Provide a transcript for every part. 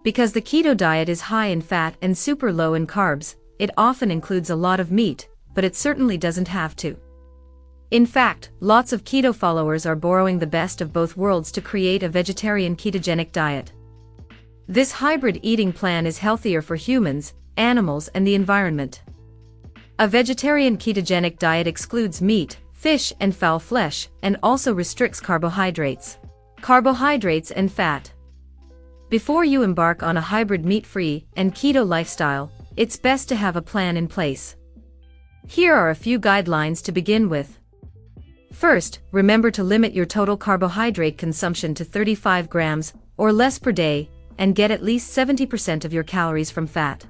Because the keto diet is high in fat and super low in carbs, it often includes a lot of meat, but it certainly doesn't have to. In fact, lots of keto followers are borrowing the best of both worlds to create a vegetarian ketogenic diet. This hybrid eating plan is healthier for humans, animals, and the environment. A vegetarian ketogenic diet excludes meat, fish, and fowl flesh, and also restricts carbohydrates. Carbohydrates and fat. Before you embark on a hybrid meat-free and keto lifestyle, it's best to have a plan in place. Here are a few guidelines to begin with. First, remember to limit your total carbohydrate consumption to 35 grams or less per day, and get at least 70% of your calories from fat.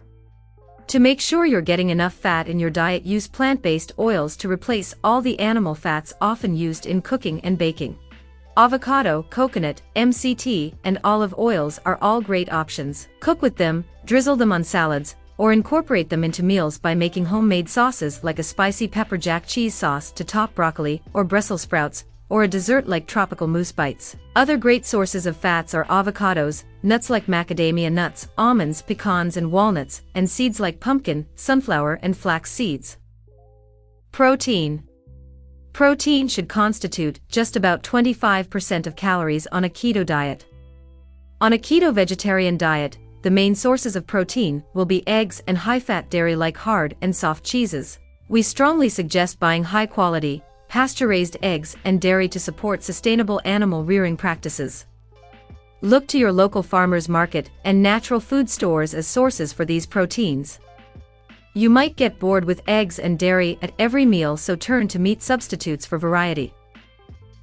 To make sure you're getting enough fat in your diet, use plant-based oils to replace all the animal fats often used in cooking and baking. Avocado, coconut, MCT, and olive oils are all great options. Cook with them, drizzle them on salads, or incorporate them into meals by making homemade sauces like a spicy pepper jack cheese sauce to top broccoli or Brussels sprouts, or a dessert like tropical mousse bites. Other great sources of fats are avocados, nuts like macadamia nuts, almonds, pecans, and walnuts, and seeds like pumpkin, sunflower, and flax seeds. Protein. Protein should constitute just about 25% of calories on a keto diet. On a keto vegetarian diet, the main sources of protein will be eggs and high-fat dairy like hard and soft cheeses. We strongly suggest buying high-quality, pasture-raised eggs and dairy to support sustainable animal rearing practices. Look to your local farmers market and natural food stores as sources for these proteins. You might get bored with eggs and dairy at every meal, so turn to meat substitutes for variety.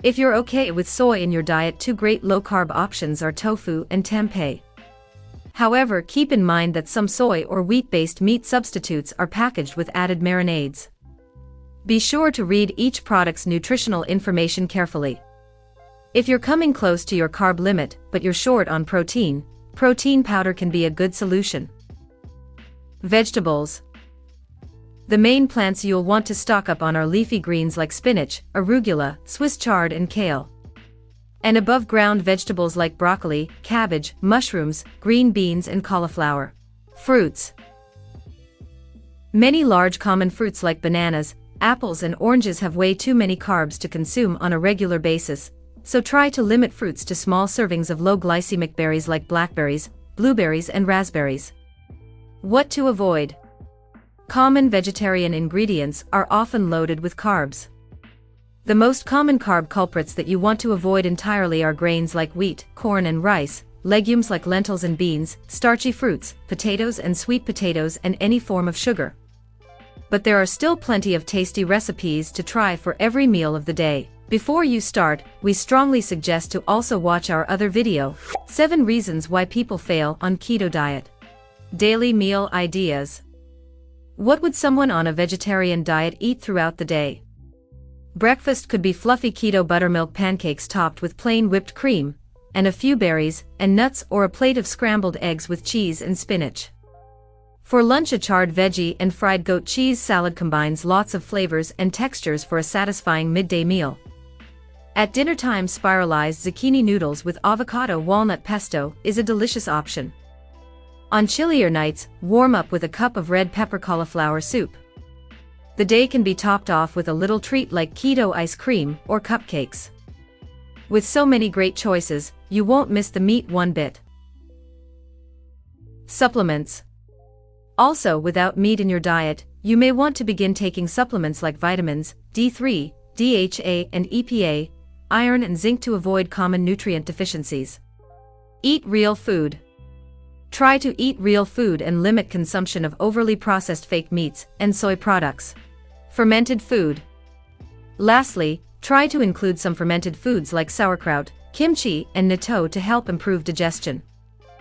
If you're okay with soy in your diet, two great low-carb options are tofu and tempeh. However, keep in mind that some soy or wheat-based meat substitutes are packaged with added marinades. Be sure to read each product's nutritional information carefully. If you're coming close to your carb limit but you're short on protein, protein powder can be a good solution. Vegetables. The main plants you'll want to stock up on are leafy greens like spinach, arugula, Swiss chard, and kale. And above-ground vegetables like broccoli, cabbage, mushrooms, green beans, and cauliflower. Fruits. Many large common fruits like bananas, apples, and oranges have way too many carbs to consume on a regular basis, so try to limit fruits to small servings of low-glycemic berries like blackberries, blueberries, and raspberries. What to avoid? Common vegetarian ingredients are often loaded with carbs. The most common carb culprits that you want to avoid entirely are grains like wheat, corn, and rice, legumes like lentils and beans, starchy fruits, potatoes and sweet potatoes, and any form of sugar. But there are still plenty of tasty recipes to try for every meal of the day. Before you start, we strongly suggest to also watch our other video, 7 Reasons Why People Fail on Keto Diet. Daily Meal Ideas. What would someone on a vegetarian diet eat throughout the day? Breakfast could be fluffy keto buttermilk pancakes topped with plain whipped cream, and a few berries and nuts, or a plate of scrambled eggs with cheese and spinach. For lunch, a charred veggie and fried goat cheese salad combines lots of flavors and textures for a satisfying midday meal. At dinner time, spiralized zucchini noodles with avocado walnut pesto is a delicious option. On chillier nights, warm up with a cup of red pepper cauliflower soup. The day can be topped off with a little treat like keto ice cream or cupcakes. With so many great choices, you won't miss the meat one bit. Supplements. Also, without meat in your diet, you may want to begin taking supplements like vitamins, D3, DHA, and EPA, iron and zinc to avoid common nutrient deficiencies. Eat real food. Try to eat real food and limit consumption of overly processed fake meats and soy products. Fermented food. Lastly, try to include some fermented foods like sauerkraut, kimchi, and natto to help improve digestion.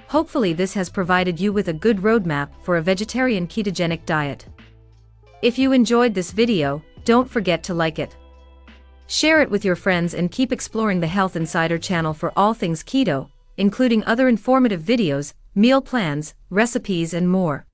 Hopefully this has provided you with a good roadmap for a vegetarian ketogenic diet. If you enjoyed this video, don't forget to like it. Share it with your friends and keep exploring the Health Insider channel for all things keto, including other informative videos, meal plans, recipes, and more.